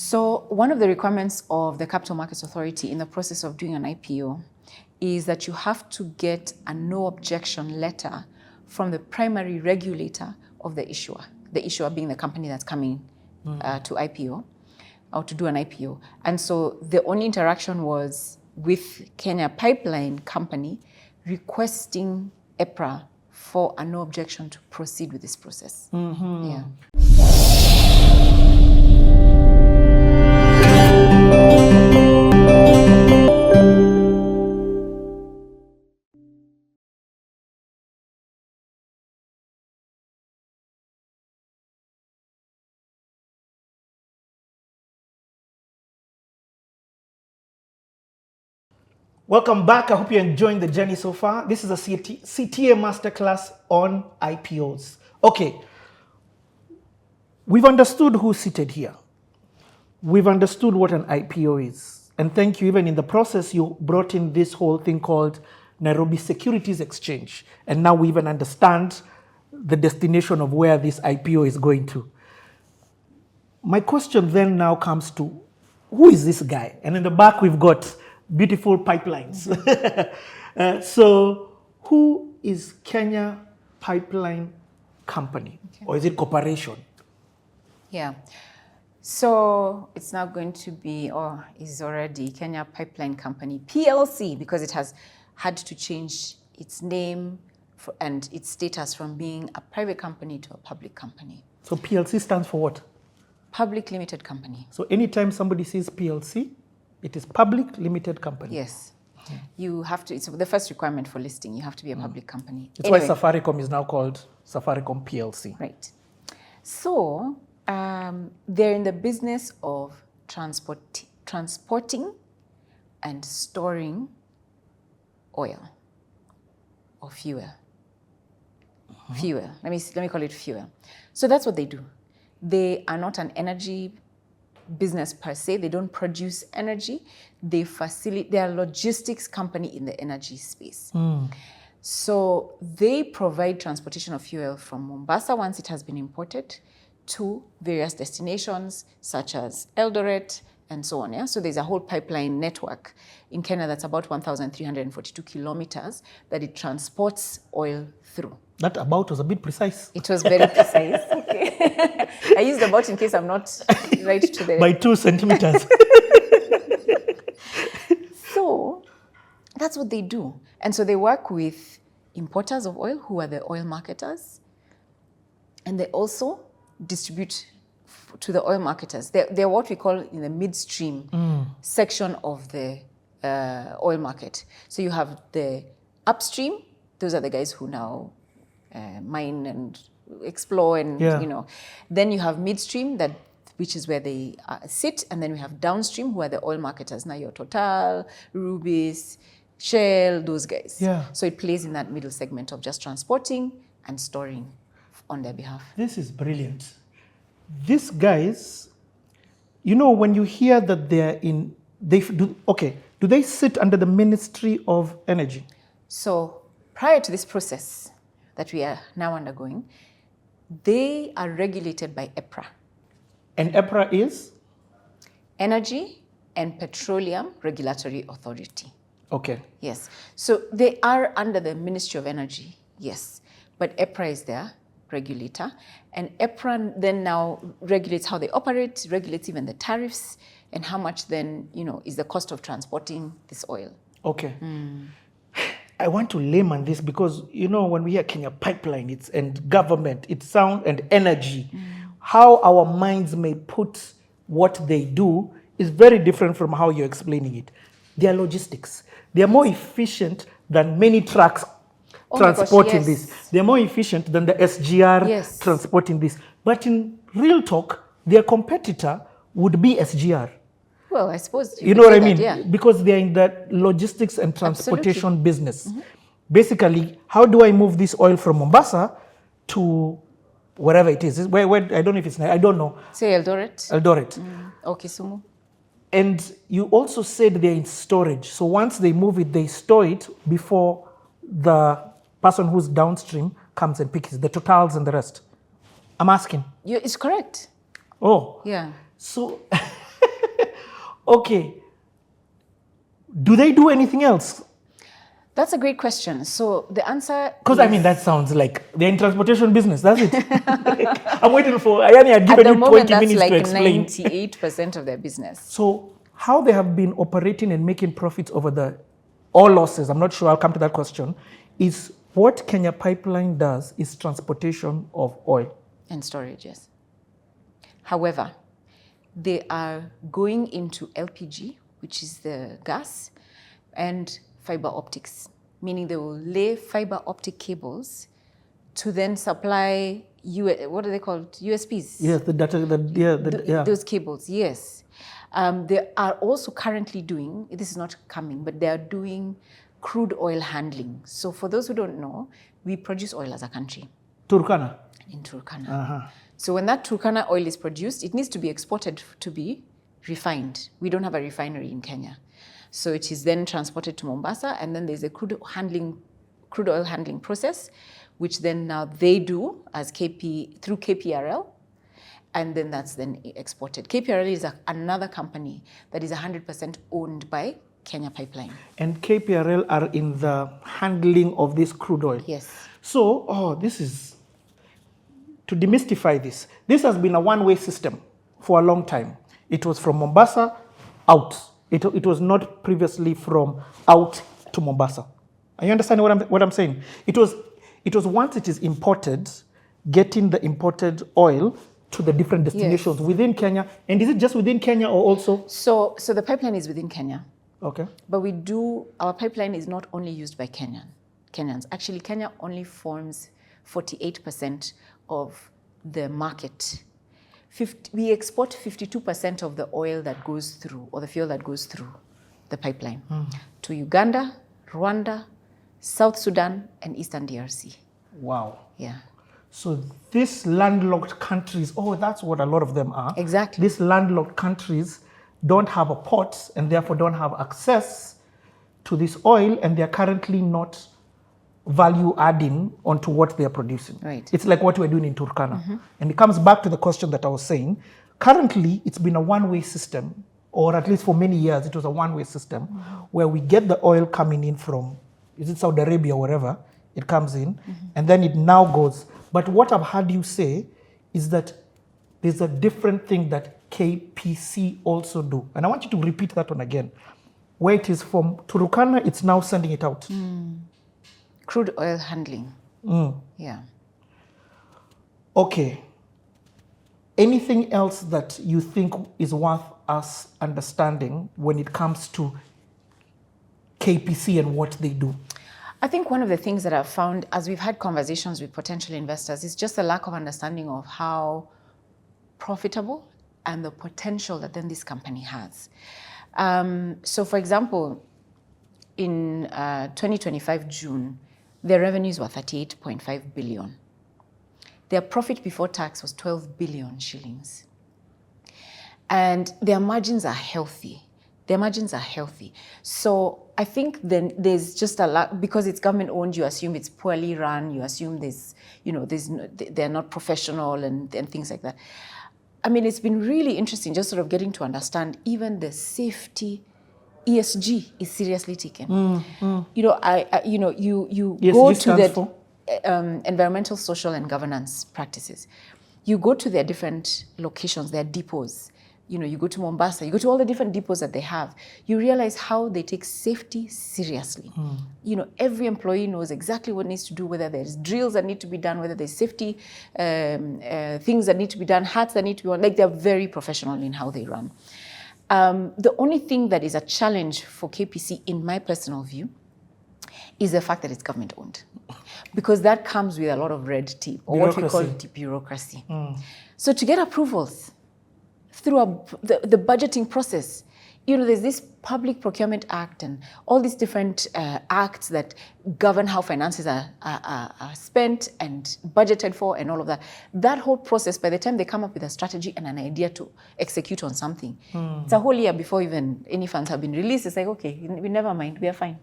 So one of the requirements of the Capital Markets Authority in the process of doing an IPO is that you have to get a no objection letter from the primary regulator of the issuer being the company that's coming to IPO or to do an IPO. And so the only interaction was with Kenya Pipeline Company requesting EPRA for a no objection to proceed with this process. Yeah. Welcome back. I hope you're enjoying the journey so far. This is a CTA masterclass on IPOs. Okay, we've understood who's seated here. We've understood what an IPO is. And thank you, even in the process, you brought in this whole thing called Nairobi Securities Exchange. And now we even understand the destination of where this IPO is going to. My question then now comes to, who is this guy? And in the back, we've got beautiful pipelines. So who is Kenya Pipeline Company? Okay. Or is it corporation? Yeah. So it's now going to be, or is already, Kenya Pipeline Company PLC, because it has had to change its name and its status from being a private company to a public company. So PLC stands for what? Public Limited Company. So anytime somebody says PLC, it is Public Limited Company. Yes. You have to, it's the first requirement for listing. You have to be a public company. That's why Safaricom is now called Safaricom PLC. Right. So they're in the business of transporting and storing oil or fuel. Fuel. Let me call it fuel. So that's what they do. They are not an energy business per se. They don't produce energy. They facilitate. They are a logistics company in the energy space. So they provide transportation of fuel from Mombasa once it has been imported to various destinations such as Eldoret and so on. Yeah? So there's a whole pipeline network in Kenya that's about 1,342 kilometers that it transports oil through. That about was a bit precise. It was very precise. Okay. I used about in case I'm not right to the... By 2 centimeters. So that's what they do. And so they work with importers of oil who are the oil marketers. And they also distribute to the oil marketers. They're what we call in the midstream section of the oil market. So you have the upstream. Those are the guys who now mine and explore and, you know. Then you have midstream, which is where they sit. And then we have downstream, who are the oil marketers. Now your Total, Rubis, Shell, those guys. Yeah. So it plays in that middle segment of just transporting and storing on their behalf. This is brilliant. These guys, you know, when you hear that do they sit under the Ministry of Energy? So prior to this process that we are now undergoing, they are regulated by EPRA. And EPRA is? Energy and Petroleum Regulatory Authority. Okay. Yes. So they are under the Ministry of Energy, yes. But EPRA is their regulator. And EPRA then now regulates how they operate, regulates even the tariffs, and how much then, you know, is the cost of transporting this oil. Okay. I want to layman this because, you know, when we hear Kenya Pipeline and government, and energy, how our minds may put what they do is very different from how you're explaining it. They are logistics. They are more efficient than many trucks transporting this. They're more efficient than the SGR transporting this. But in real talk, their competitor would be SGR. Well, I suppose you know what I mean? Because they're in the logistics and transportation business. Basically, how do I move this oil from Mombasa to wherever it is? Where I don't know if it's, I don't know. Say Eldoret. Or Kisumu. And you also said they're in storage. So once they move it, they store it before the person who's downstream comes and picks it, the Totals and the rest. I'm asking. It's correct. Oh. Yeah. So Okay. Do they do anything else? That's a great question. So the answer Because I mean, that sounds like they're in transportation business. That's it. I'm waiting for Ayani had at given the you moment, 20 that's minutes like to explain. 98% of their business. So how they have been operating and making profits over the or losses, I'm not sure, I'll come to that question, is what Kenya Pipeline does is transportation of oil. And storage, yes. However, they are going into LPG, which is the gas, and fiber optics, meaning they will lay fiber optic cables to then supply, what are they called? USBs? Yes, the data, Those cables, yes. They are also currently doing, this is not coming, but they are doing crude oil handling. So for those who don't know, we produce oil as a country. Turkana? In Turkana. So when that Turkana oil is produced, it needs to be exported to be refined. We don't have a refinery in Kenya. So it is then transported to Mombasa, and then there's a crude oil handling process, which then now they do as through KPRL, and then that's then exported. KPRL is another company that is 100% owned by Kenya Pipeline. And KPRL are in the handling of this crude oil. Yes. So, this is, to demystify this, this has been a one-way system for a long time. It was from Mombasa out. It was not previously from out to Mombasa. Are you understanding what I'm saying? It was once it is imported, getting the imported oil to the different destinations within Kenya. And is it just within Kenya or also? So the pipeline is within Kenya. Okay. But our pipeline is not only used by Kenyans. Actually, Kenya only forms 48% of the market. We export 52% of the oil that goes through, or the fuel that goes through the pipeline to Uganda, Rwanda, South Sudan, and Eastern DRC. Wow. Yeah. So these landlocked countries, that's what a lot of them are. Exactly. These landlocked countries don't have a port and therefore don't have access to this oil, and they're currently not value adding onto what they're producing. Right. It's like what we're doing in Turkana. And it comes back to the question that I was saying. Currently, it's been a one-way system, or at least for many years, it was a one-way system where we get the oil coming in from, is it Saudi Arabia or wherever, it comes in, and then it now goes. But what I've heard you say is that there's a different thing that KPC also do. And I want you to repeat that one again. Where it is from Turkana, it's now sending it out. Crude oil handling. Yeah. Okay. Anything else that you think is worth us understanding when it comes to KPC and what they do? I think one of the things that I've found as we've had conversations with potential investors is just a lack of understanding of how profitable and the potential that then this company has. So for example, in 2025 June, their revenues were 38.5 billion. Their profit before tax was 12 billion shillings. And their margins are healthy. So I think then there's just a lot, because it's government owned, you assume it's poorly run, you assume they're not professional and things like that. I mean, it's been really interesting just sort of getting to understand even the safety. ESG is seriously taken. You go to the environmental, social, and governance practices. You go to their different locations, their depots. You go to Mombasa, you go to all the different depots that they have. You realize how they take safety seriously. Every employee knows exactly what needs to do, whether there's drills that need to be done, whether there's safety things that need to be done, hats that need to be on. Like, they're very professional in how they run. The only thing that is a challenge for KPC, in my personal view, is the fact that it's government owned. Because that comes with a lot of red tape, or what we call bureaucracy. So to get approvals through the budgeting process, there's this Public Procurement Act and all these different acts that govern how finances are spent and budgeted for and all of that. That whole process, by the time they come up with a strategy and an idea to execute on something, it's a whole year before even any funds have been released. It's like, okay, we never mind, we are fine.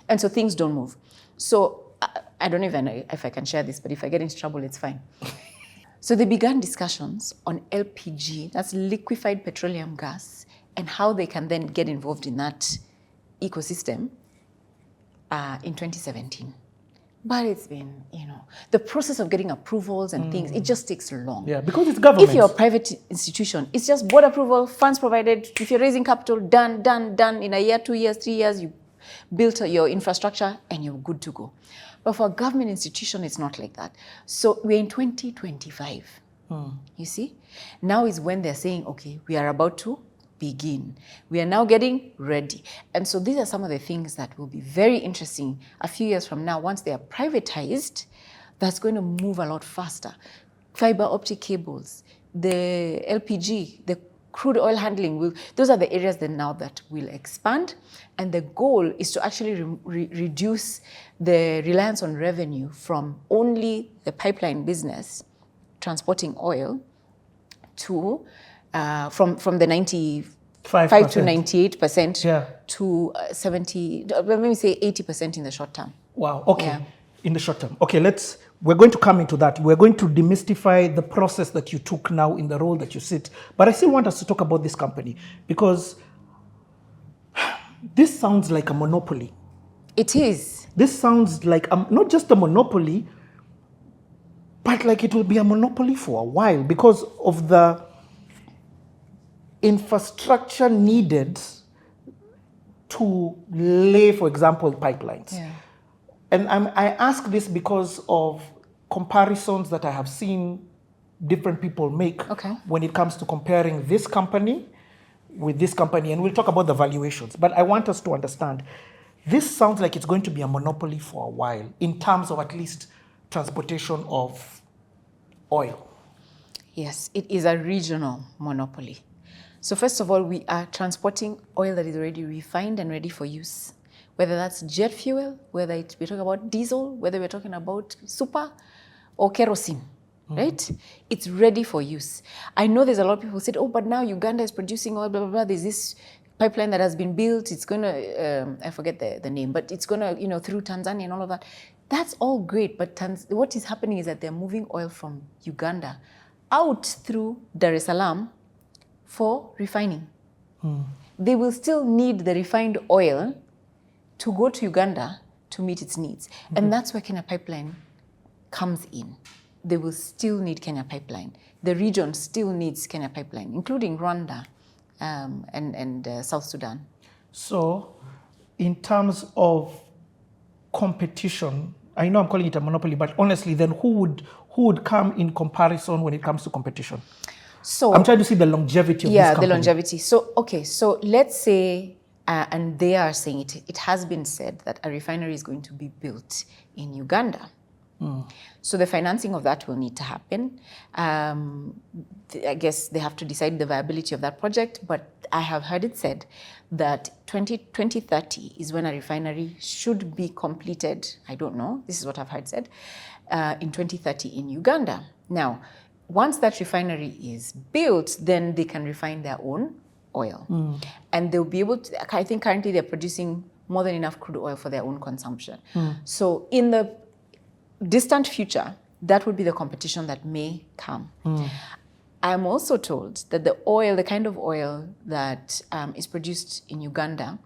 And so things don't move. So I don't even know if I can share this, but if I get into trouble, it's fine. So they began discussions on LPG, that's liquefied petroleum gas, and how they can then get involved in that ecosystem in 2017. But it's been, the process of getting approvals and things, it just takes long. Yeah, because it's government. If you're a private institution, it's just board approval, funds provided. If you're raising capital, done. In a year, 2 years, 3 years, you built your infrastructure and you're good to go. But for a government institution, it's not like that. So we're in 2025. You see? Now is when they're saying, okay, we are about to begin. We are now getting ready. And so these are some of the things that will be very interesting a few years from now. Once they are privatized, that's going to move a lot faster. Fiber optic cables, the LPG, the crude oil handling, those are the areas that will expand. And the goal is to actually reduce the reliance on revenue from only the pipeline business transporting oil to from the 95 to 98% to 70, let me say 80% in the short term. Wow, okay, in the short term. Okay, we're going to come into that. We're going to demystify the process that you took now in the role that you sit. But I still want us to talk about this company because this sounds like a monopoly. It is. This sounds like not just a monopoly, but like it will be a monopoly for a while because of the infrastructure needed to lay, for example, pipelines. Yeah. And I ask this because of comparisons that I have seen different people make when it comes to comparing this company with this company. And we'll talk about the valuations. But I want us to understand, this sounds like it's going to be a monopoly for a while in terms of at least transportation of oil. Yes, it is a regional monopoly. So first of all, we are transporting oil that is already refined and ready for use. Whether that's jet fuel, whether we're talking about diesel, whether we're talking about super or kerosene, right? It's ready for use. I know there's a lot of people who said, oh, but now Uganda is producing oil, blah, blah, blah. There's this pipeline that has been built. It's going to, I forget the name, but it's going to, through Tanzania and all of that. That's all great, but what is happening is that they're moving oil from Uganda out through Dar es Salaam for refining. They will still need the refined oil to go to Uganda to meet its needs. And that's where Kenya Pipeline comes in. They will still need Kenya Pipeline. The region still needs Kenya Pipeline, including Rwanda and South Sudan. So in terms of competition, I know I'm calling it a monopoly, but honestly, then who would come in comparison when it comes to competition? So I'm trying to see the longevity of this company. Yeah, the longevity. So, okay, so let's say, and they are saying it has been said that a refinery is going to be built in Uganda. So the financing of that will need to happen. I guess they have to decide the viability of that project, but I have heard it said that 2030 is when a refinery should be completed. I don't know, this is what I've heard said, in 2030 in Uganda. Now, once that refinery is built, then they can refine their own oil. And they'll be able to, I think currently they're producing more than enough crude oil for their own consumption. So in the distant future, that would be the competition that may come. I'm also told that the oil, the kind of oil that is produced in Uganda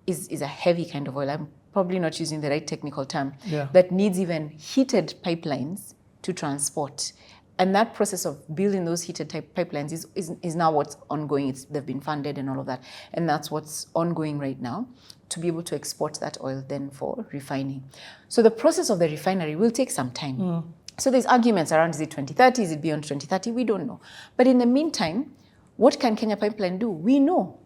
is a heavy kind of oil. I'm probably not using the right technical term, that needs even heated pipelines to transport. And that process of building those heated type pipelines is now what's ongoing. They've been funded and all of that. And that's what's ongoing right now, to be able to export that oil then for refining. So the process of the refinery will take some time. So there's arguments around, is it 2030, is it beyond 2030? We don't know. But in the meantime, what can Kenya Pipeline do? We know,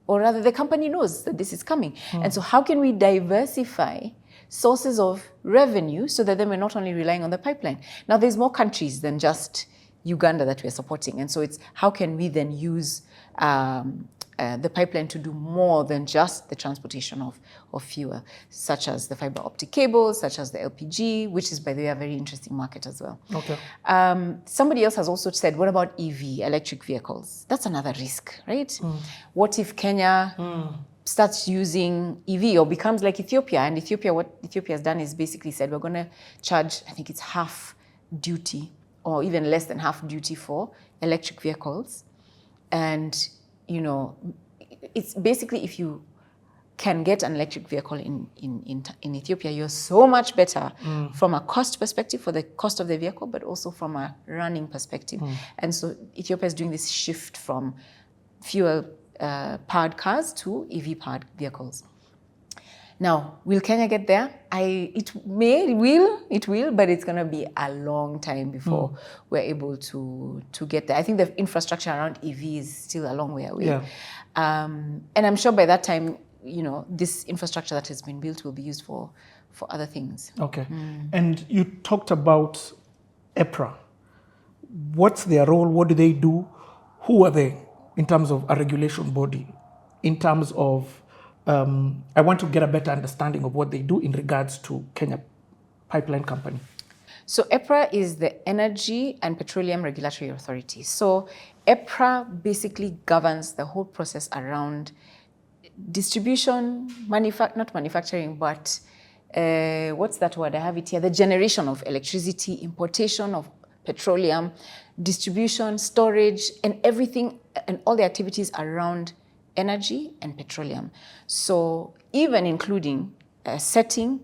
or rather the company knows that this is coming. And so how can we diversify sources of revenue so that then we're not only relying on the pipeline? Now, there's more countries than just Uganda that we're supporting. And so it's how can we then use the pipeline to do more than just the transportation of fuel, such as the fiber optic cables, such as the LPG, which is, by the way, a very interesting market as well. Okay. Somebody else has also said, what about EV, electric vehicles? That's another risk, right? What if Kenya starts using EV or becomes like Ethiopia? And Ethiopia, what Ethiopia has done is basically said, we're going to charge, I think it's half duty or even less than half duty for electric vehicles. And, it's basically if you can get an electric vehicle in Ethiopia, you're so much better from a cost perspective for the cost of the vehicle, but also from a running perspective. And so Ethiopia is doing this shift from fuel powered cars to EV powered vehicles. Now, will Kenya get there? It will, but it's going to be a long time before we're able to get there. I think the infrastructure around EV is still a long way away. Yeah. And I'm sure by that time, this infrastructure that has been built will be used for other things. Okay. And you talked about EPRA. What's their role? What do they do? Who are they in terms of a regulation body? In terms of I want to get a better understanding of what they do in regards to Kenya Pipeline Company. So EPRA is the Energy and Petroleum Regulatory Authority. So EPRA basically governs the whole process around distribution, not manufacturing, but what's that word? I have it here. The generation of electricity, importation of petroleum, distribution, storage, and everything, and all the activities around energy and petroleum. So even including setting,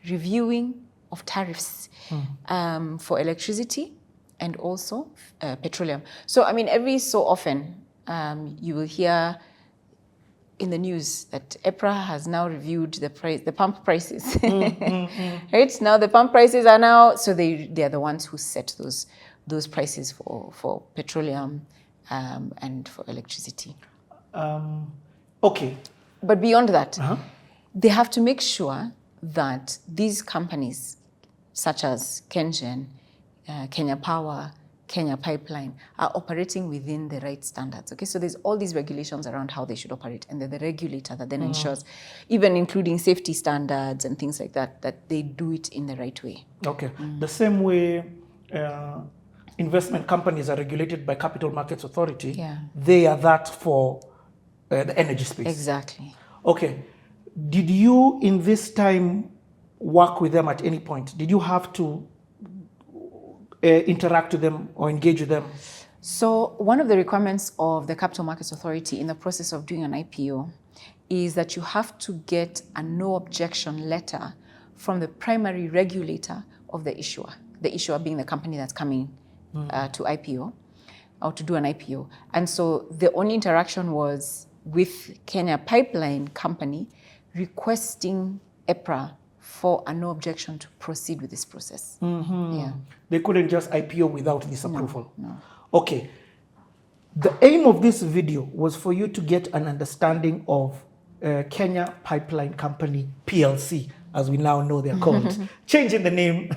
reviewing of tariffs for electricity and also petroleum. So, I mean, every so often you will hear in the news that EPRA has now reviewed the pump prices. Right? Now the pump prices are now, so they are the ones who set those prices for petroleum and for electricity. Okay. But beyond that, they have to make sure that these companies, such as Kenyan, Kenya Power, Kenya Pipeline, are operating within the right standards. Okay, so there's all these regulations around how they should operate, and they're the regulator that then ensures, even including safety standards and things like that, that they do it in the right way. Okay. The same way investment companies are regulated by Capital Markets Authority, they are that for the energy space. Exactly. Okay. Did you, in this time, work with them at any point? Did you have to interact with them or engage with them? So one of the requirements of the Capital Markets Authority in the process of doing an IPO is that you have to get a no objection letter from the primary regulator of the issuer being the company that's coming to IPO or to do an IPO. And so the only interaction was with Kenya Pipeline Company requesting EPRA for a no objection to proceed with this process. Yeah. They couldn't just IPO without this approval. No. Okay. The aim of this video was for you to get an understanding of Kenya Pipeline Company PLC, as we now know they're called, changing the name.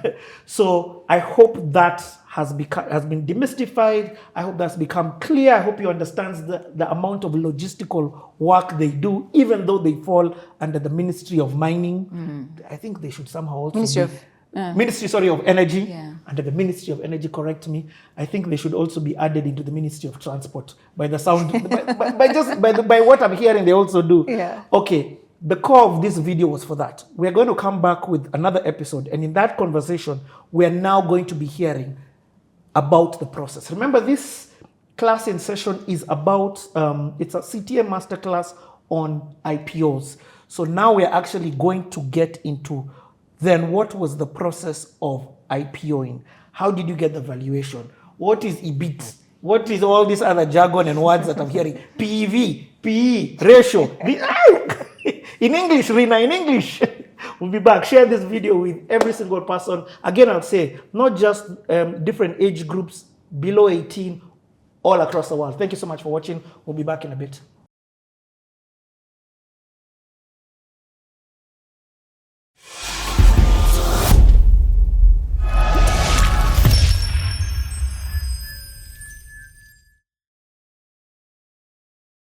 So I hope that has been demystified. I hope that's become clear. I hope you understand the amount of logistical work they do, even though they fall under the Ministry of Mining. I think they should somehow also Ministry of Energy. Yeah. Under the Ministry of Energy, correct me. I think they should also be added into the Ministry of Transport by the sound, by what I'm hearing, they also do. Yeah. Okay. The core of this video was for that. We're going to come back with another episode, and in that conversation, we're now going to be hearing about the process. Remember, this class in session is about, it's a CTA masterclass on IPOs. So now we're actually going to get into then what was the process of IPOing? How did you get the valuation? What is EBIT? What is all these other jargon and words that I'm hearing? PEV, PE, ratio. In English, Rina, in English. We'll be back. Share this video with every single person. Again, I'll say, not just different age groups, below 18, all across the world. Thank you so much for watching. We'll be back in a bit.